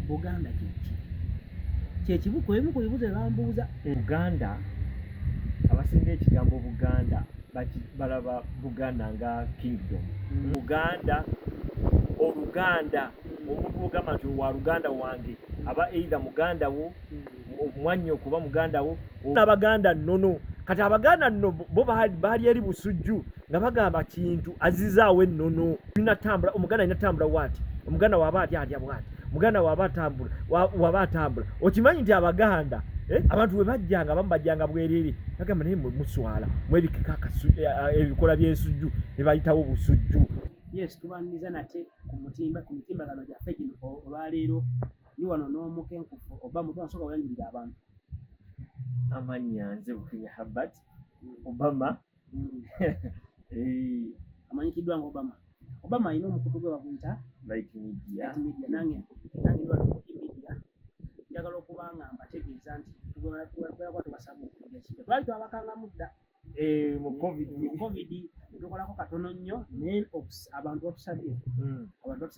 Buganda kiki kyekibuko emu ku bibuzo bambuuza. Buganda abasinga ekigambo Buganda balaba Buganda nga kingdom. Buganda Oluganda omuntu ogamba nti wa Luganda wange aba either muganda wo omwanyo kuba muganda wo n'Abaganda nnono. Kati Abaganda nno bo baali eri busujju nga bagamba kintu azizaawo ennono. Natambula Omuganda inatambula wati Omuganda waba atya bwati Omuganda waba atambula okimanyi nti Abaganda abantu bwe bajjanga abamu bajjanga bwerere bagamba naye muswala mwebikika ebikola by'ensujju ne bayitawo busujju. Yes, tubaniriza nate ku mitimbagano gyaffe gino olwaleero ni wano n'omukenkufu oba mutu asooka oyanjulira abantu. Amannya nze Bukunya Herbert Obama. Amanyikiddwa nga Obama alina omukutu gwe baguyita Light Media. Nange ndwala media njagala okuba nga mbategeeza nti tubeerako tubasaba okuja kintu twali twabakangamu dda mu COVID tukolako katono nnyo naye abantu batusabye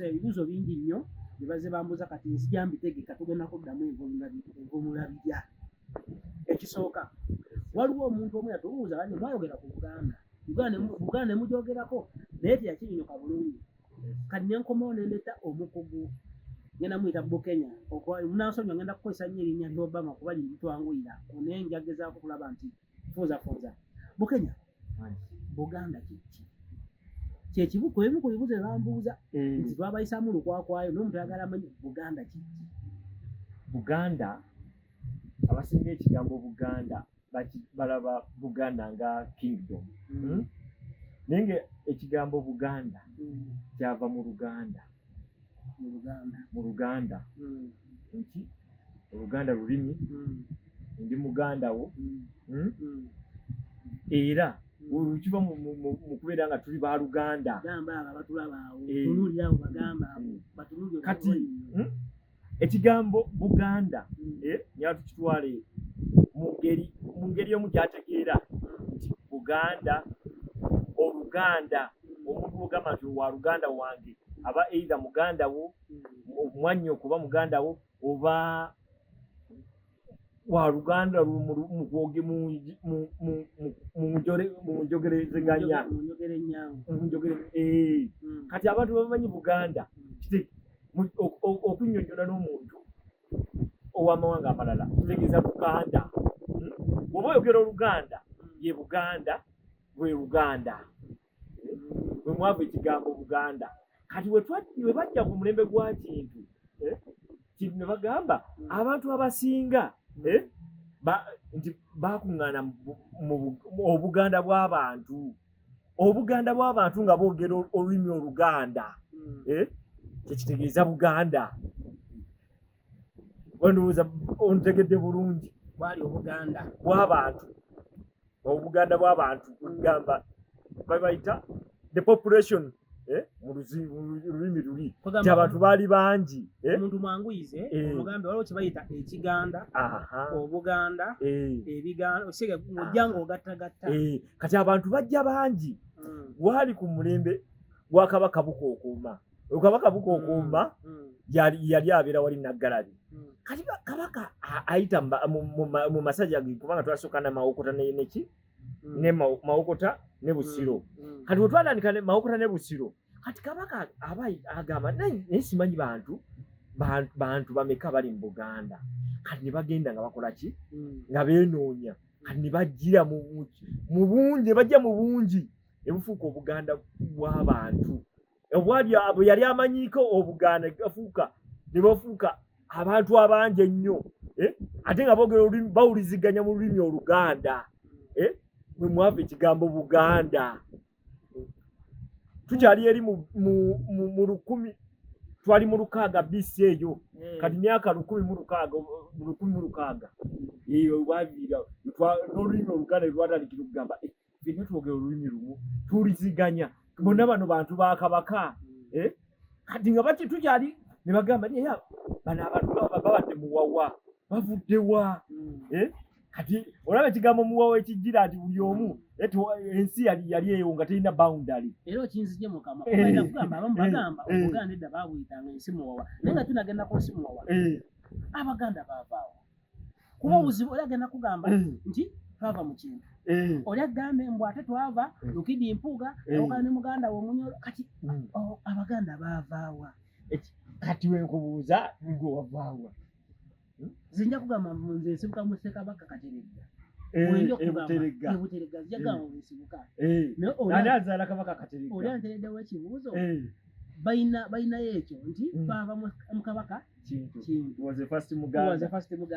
ebibuuzo bingi nnyo bye bazze bambuuza kati nzija mbitegeka tugenda kuddamu envumula bijja. Ekisooka waliwo omuntu omu yatubuuza kati mwayogera ku Buganda ne mugyogerako naye teyakinyoka bulungi. Kati nenkomawo nendeta omukugu ngenda muyita Bukenya munansonyiwa ngenda kukozesa nnyo erinnya lya Obama kuba litwanguyira naye njagezaako kulaba nti fuuza Bukenya Buganda kiki kyekibuko emu ku bibuzo bambuuza nti twabayisaamu lukwakwayo n'omuntu ayagala amanyi Buganda kiki. Buganda abasinga ekigambo Buganda balaba Buganda nga kingdom. Naye ekigambo Buganda kyava mu Luganda. Nti Oluganda lulimi ndi muganda wo era olukiva mu kubeera nga tuli ba Luganda. Kati ekigambo Buganda nyala tukitwale mu ngeri omu kyategeera nti Buganda Oluganda omuntu ogamba nti wa Luganda wange aba either muganda wo omwanyo kuba muganda wo oba wa Luganda munjogerezeganya. Kati abantu bamanyi Buganda okunnyonnyola n'omuntu ow'amawanga amalala kitegeeza Buganda. Bw'oba oyogera Oluganda ye Buganda bwe Luganda bwe mwava ekigambo Buganda. Kati we bajja ku mulembe gwa kintu ne bagamba abantu abasinga nti bakuŋŋaana Obuganda bw'abantu nga boogera olulimi Oluganda kyekitegeeza Buganda. Ndowooza ontegedde bulungi. Bwali Obuganda bw'abantu kugamba babayita the population mu lulimi luli nti abantu baali bangi. Omuntu mwanguyize omugambe waliwo kye bayita ekiganda Obuganda ebiganda osega ojja ng'ogattagatta. Kati abantu bajja bangi gwali ku mulembe gwa Kabaka Bukookuuma. Kabaka Bukookuuma yali abeera wali Naggalabi. Kati Kabaka ayita mu masajja ge kubanga twasooka na Mawokota ne Mawokota ne Busiro. Kati bwe twatandika ne Mawokota ne Busiro kati Kabaka aba agamba naye simanyi bantu bameka bali mu Buganda. Kati ne bagenda nga bakola ki nga beenoonya. Kati ne bajjira mu bungi bajja mu bungi ebufuuka Obuganda bw'abantu. Bwe yali amanyiiko Obuganda ne bafuuka abantu abangi ennyo ate nga boogera olulimi bawuliziganya mu lulimi Oluganda. Mwe mwava ekigambo Buganda. Tukyali eri mu 1000 twali mu 600 BC eyo. Kati myaka 10,600 eyo waviira n'olulimi Oluganda lwatandikira okugamba ffenna twogera olulimi lumu tuwuliziganya bonna bano bantu ba Kabaka. Kati nga tukyali ne bagamba naye bano abantu babadde muwawa bavudde wa? Kati olaba ekigambo muwawa ekijjira nti buli omu ensi yali eyo nga terina boundary. Era okinzije mukama okwenda kugamba abamu bagamba Obuganda edda babuyitanga ensi muwawa naye nga tunagenda ku nsi muwawa Abaganda baavaawo kuba obuzibu oli agenda kugamba nti twava mu kintu oli agambe mbw ate twava Lukidi Mpuuga awukana ne muganda we Omunyoro kati Abaganda baavaawa kati wenkubuuza gwe wavaawa zinja kugamba nze nsibuka mu Ssekabaka Kateregga Ebuteregga zigamba nsibuka ani azaala Kabaka Kateregga oli antereddewo ekibuuzo bayinayo ekyo nti twava mu Kabaka Kintu was the first Muganda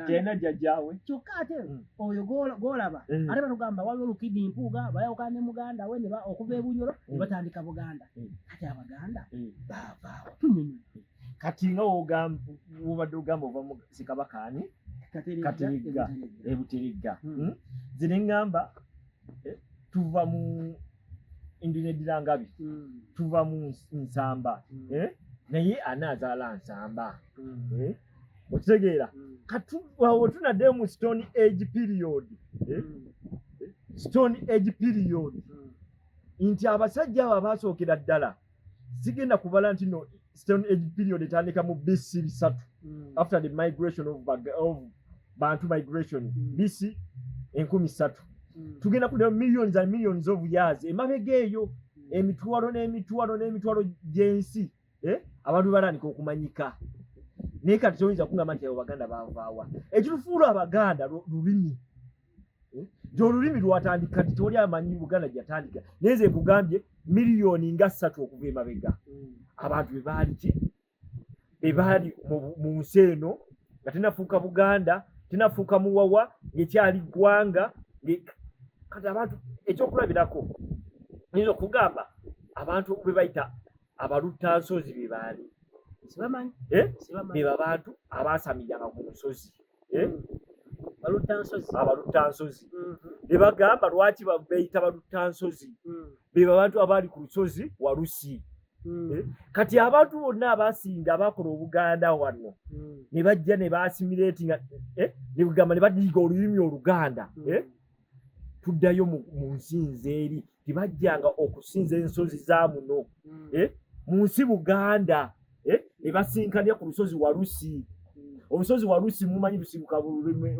tena jjajjaawe kyokka ate oyo gw'olaba ate batugamba waliwo Lukidi Mpuuga bayawukana ne muganda we okuva e Bunyoro ne batandika Buganda kati Abaganda baavaawo tunyonyola kati nga wobadde ogamba ova mu Ssekabaka ani Kateregga Ebuteregga zine ngamba tuva mu Indinedirangabi tuva mu Nsamba naye anaazaala Nsamba okitegeera katuwawo tunadde mu Stone Age period Stone Age period nti abasajja abo abaasookera ddala sigenda kubala nti no Stone Age period etandika mu BC 3 after the migration of Bantu migration BC 1003 tugenda kudda millions and millions of years emabega eyo emitwalo n'emitwalo gy'ensi abantu balandika okumanyika naye kati toyinza kugamba nti abo Baganda baavaawa ekitufuula Abaganda lulimi gy'olulimi lwatandika nti toli amanyi Buganda gyatandika naye nze nkugambye miliyoni nga 3 okuva emabega abantu be baali mu nsi eno nga tenafuuka Buganda tenafuuka muwawa ng'ekyali ggwanga kati abantu ekyokulabirako nyinza okugamba abantu be bayita abaluttansozi be baali sibamanyi be babantu abaasamiyanga ku nsozi abaluttansozi be bagamba lwaki beeyita baluttansozi be babantu abaali ku lusozi Walusi kati abantu bonna abaasinga abakola Obuganda wano ne bajja ne baasimiratinga ne bugamba ne badiiga olulimi Oluganda tuddayo mu nsinzi eri tibajjanga okusinza ensozi za muno mu nsi Buganda ne basinkanya ku lusozi Walusi olusozi Walusi mumanyi lusibuka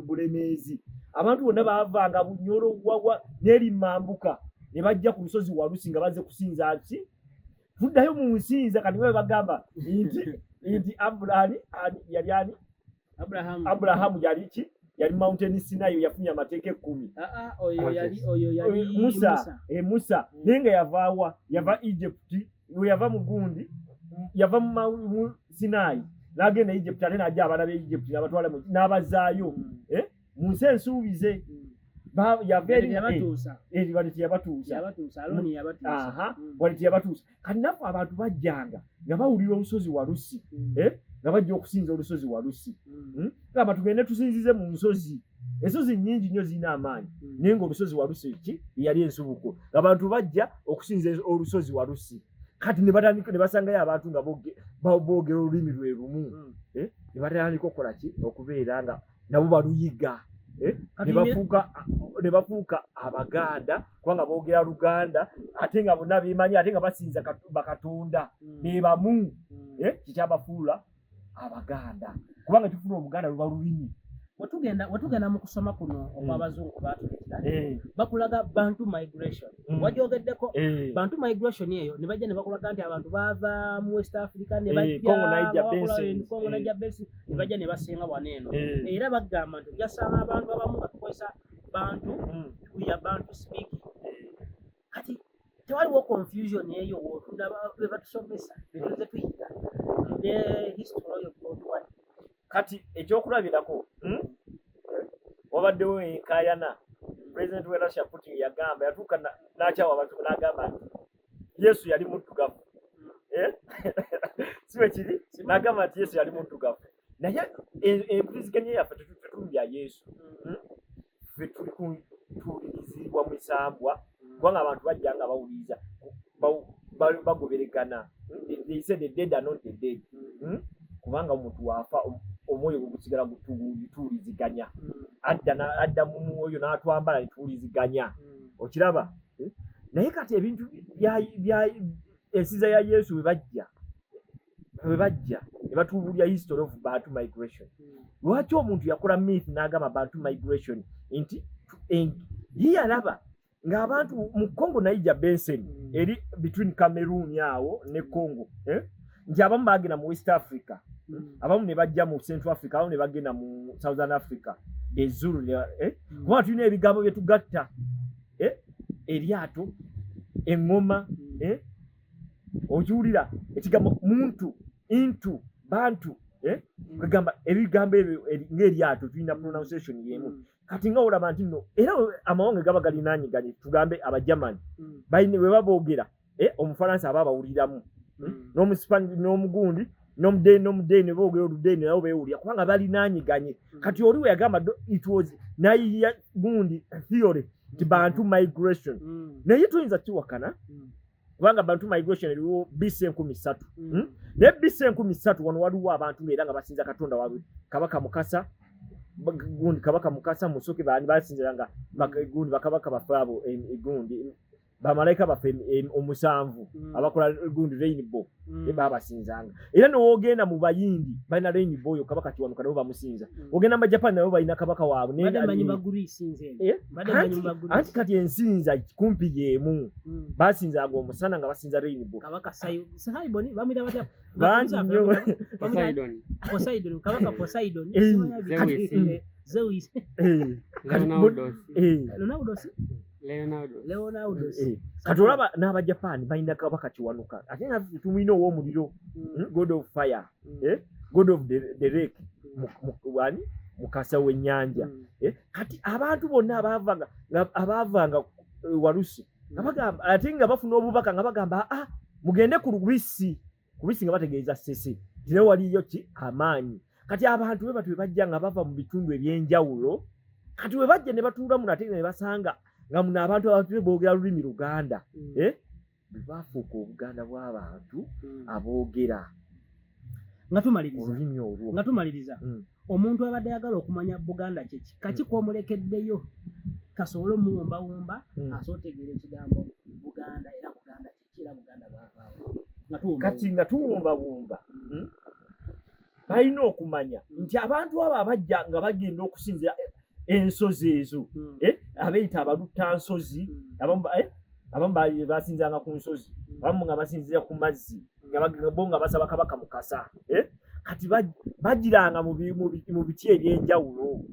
Bulemeezi abantu bonna baavanga Bunyoro wawa n'eri Mambuka ne bajja ku lusozi Walusi nga bazze kusinza ki tuddayo mu nsinza kati bwe bagamba nti Abrahamu yali ki yali Mountain Sinai yafunye amateeka 10 oyo yali Musa naye nga yavaawa yava Egypt we yava mu gundi yava mu Sinai n'agenda Egypt ate n'ajja abaana b'e Egypt n'abatwala n'abazaayo mu nsi ensuubize yabatuusa kati naffe abantu bajjanga nga bawulira olusozi Walusi nga bajja okusinza olusozi Walusi gamba tugende tusinzize mu nsozi ensozi nnyingi nnyo zirina amaanyi naye ng'olusozi Walusi ki yali ensubuko abantu bajja okusinza olusozi Walusi kati ne batandika ne basangayo abantu nga boogera olulimi lwe lumu ne batandika okukola ki okubeera nga nabo baluyiga ne bafuuka Abaganda kubanga boogera Luganda ate nga bonna beemanyi ate nga basinza bakatonda be bamu kikyabafuula Abaganda kubanga tufuna Obuganda luba lulimi Watugenda mu kusoma kuno okw'Abazungu baatuleetera bakulaga Bantu migration wajogeddeko Bantu migration eyo ne bajja ne bakulaga nti abantu baava mu West Africa ne bajja Congo Niger Basin ne bajja ne basenga wano eno era bagamba nti jasanga abantu abamu nga tukozesa Bantu ya Bantu speak kati tewaliwo confusion eyo wotulaba be batusomesa betuze tuyiga ne history y'okuwona kati ekyokulabirako wabaddewo enkaayana President wa Russia Putin yagamba yatuuka n'akyawa abantu n'agamba nti Yesu yali muddugavu siwe kiri n'agamba nti Yesu yali muddugavu naye empuliziganya yaffe tetumbya Yesu ffe tuwulirizibwa mu isambwa kubanga abantu bajja nga bawuliriza bagoberegana they said the dead are not the dead kubanga omuntu waafa omwoyo gusigala gutuuliziganya adda mu mwoyo n'atwambala ne tuwuliziganya okiraba naye kati ebintu bya ensiza ya Yesu bwe bajja ne batubuulira history of Bantu migration. Lwaki omuntu yakola myth n'agamba Bantu migration nti yalaba ng'abantu mu Congo Niger Basin eri between Cameroon awo ne Congo nti abamu bagenda mu West Africa, abamu ne bajja mu Central Africa, abamu ne bagenda mu Southern Africa. Ezulu kuba tulina ebigambo bye tugatta eryato, engoma, okiwulira ekigambo muntu, intu, bantu, kugamba ebigambo ebyo ng'eryato tulina pronunciation y'emu. Kati nga olaba nti nno era amawanga gaba galinaanyiganye, tugambe Abajamani balina bwe baboogera Omufalansa aba abawuliramu, n'Omusipani n'Omugundi n'Omudeeni boogera Oludeeni nabo beewulira kubanga balinaanyiganye. Kati oli we yagamba it was naye gundi theory nti Bantu migration, naye tuyinza kiwakana kubanga Bantu migration eriwo BC 1000 naye BC 1000 wano waliwo abantu ng'era nga basinza Katonda waabwe Kabaka Mukasa gundi Kabaka Mukasa Musoke bani basinziranga gundi bakabaka bafaabo gundi bamalayika bafe omusanvu abakola gundi rainbow babasinzanga. Era n'ogenda mu Bayindi balina rainbow oyo Kabaka Kiwanuka nabo bamusinza. Ogenda mu Japan nabo balina kabaka waabwe anti kati ensinza kumpi y'emu basinzanga omusana nga basinza rainbow. Kabaka Saiboni bamwita batya bangi nnyo Poseidon Kabaka Poseidon Zeus Leonardo kati olaba n'Abajapani balina Kabaka Kiwanuka ate nga tumwina ow'omuliro God of fire God of the lake Mukasa w'ennyanja. Kati abantu bonna abaavanga Walusi ate nga bafuna obubaka nga bagamba mugende ku Lubisi nga bategeeza sese tine waliyo ki amaanyi. Kati abantu bwe bajja nga bava mu bitundu eby'enjawulo, kati bwe bajja ne batuula mu nate ne basanga nga muno abantu abatu boogera lulimi Luganda bafuuka Obuganda bw'abantu aboogera nga tumaliriza omuntu abadde ayagala okumanya Buganda kyeki kaki kwomulekeddeyo kasobole omuwumbawumba asootegeera ekigambo Buganda era Buganda kikira Buganda bwavaawo kati nga tuwumbawumba balina okumanya nti abantu abo abajja nga bagenda okusinzira ensozi ezo abeeyita abaluttansozi abamu basinzanga ku nsozi, abamu nga basinzira ku mazzi bo nga basaba Kabaka Mukasa. Kati bagiranga mu biti eby'enjawulo.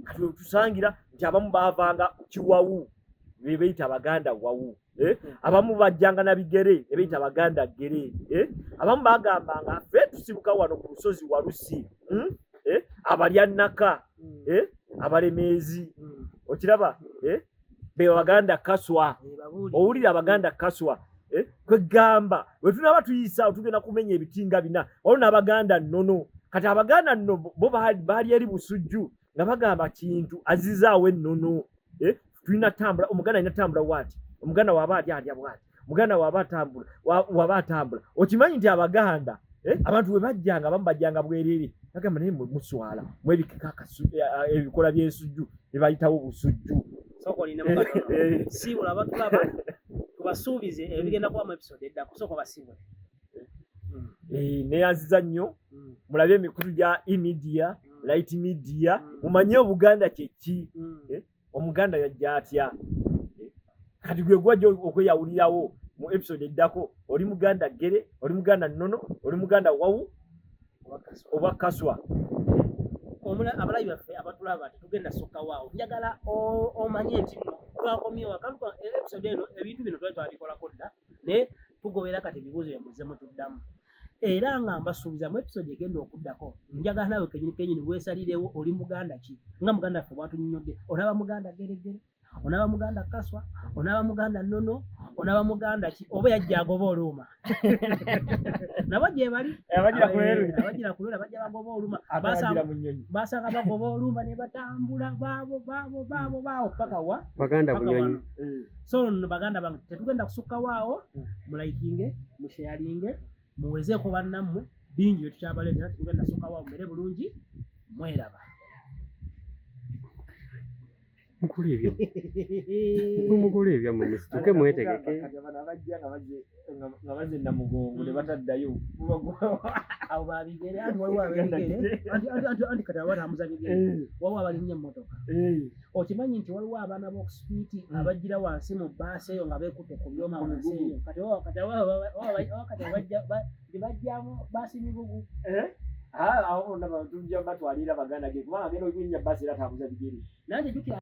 Kati tusangira nti abamu baavanga Kiwawu beeyita Abaganda Wawu, abamu bajjanga na Bigere beeyita Abaganda Gere, abamu bagambanga ffe tusibuka wano ku lusozi Walusi, abalya Nnaka, Abalemeezi, okiraba be Abaganda Kaswa, owulira Abaganda Kaswa. Kwegamba bwe tunaba tuyisa tugenda kumenya ebitinga bina olwo n'Abaganda nnono. Kati Abaganda nno bo baali eri Busujju nga bagamba kintu azizaawo ennono. Tulina tambula, Omuganda alina tambula bw'ati, Omuganda waaba alya bw'ati, Omuganda waaba atambula. Okimanyi nti Abaganda abantu bwe bajjanga abamu bajjanga bwereere bagamba naye muswala mwebikika ebikola by'ensujju bye bayitawo Busujju. Siibula abatulaba tubasuubize ebigenda kuba mu episode edda kusooka basiibule. Neyanziza nnyo mulabe emikutu gya eMedia, Light Media, mumanye Obuganda kyeki, Omuganda yajja atya. Kati gwe gwajja okweyawulirawo mu episode eddako oli Muganda Gere, oli Muganda Nnono, oli Muganda Wawu oba Kaswa. Abalabi baffe abatulaba tetugenda sokka waawo, njagala omanye nti twakomyewo akantu episode eno ebintu bino twali twabikolako dda naye tugobera kati ebibuuzo byemuzzemu tuddamu. Era nga mbasuubiza mu episode egenda okuddako njagala nawe kenyini weesalirewo oli Muganda ki nga Muganda ffe bwatunyonyodde. Onaba Muganda Geregere, onaba Muganda Kaswa, onaba Muganda Nnono, onaba Muganda ki oba yajja agoba Oluuma nabo gye bali abagira kulwera bajja bagoba Oluuma basanga bagoba Oluuma ne batambula baabo paka wa Baganda Bunyonyi. So nno Baganda bange tetugenda kusukka waawo, mulaikinge musharinge muwezeeko bannammwe bingi bye tukyabaleetera. Tetugenda sukka waawo, mmere bulungi, mweraba. mukole ebyo mukole ebyo mu misituke mwetegeke nga bazze Namugongo ne bataddayo abo babigere anti waliwo ababigere anti kati abatambuza bigere waliwo abalinnya emmotoka okimanyi nti waliwo abaana b'okusipiiti abagira wansi mu bbaasi eyo nga beekutte ku byoma wansi eyo kati bajjamu baasi migugu awo bonna tujja batwalira baganda ge kubanga agenda okwennya bbaasi era atambuza bigere nange jjukira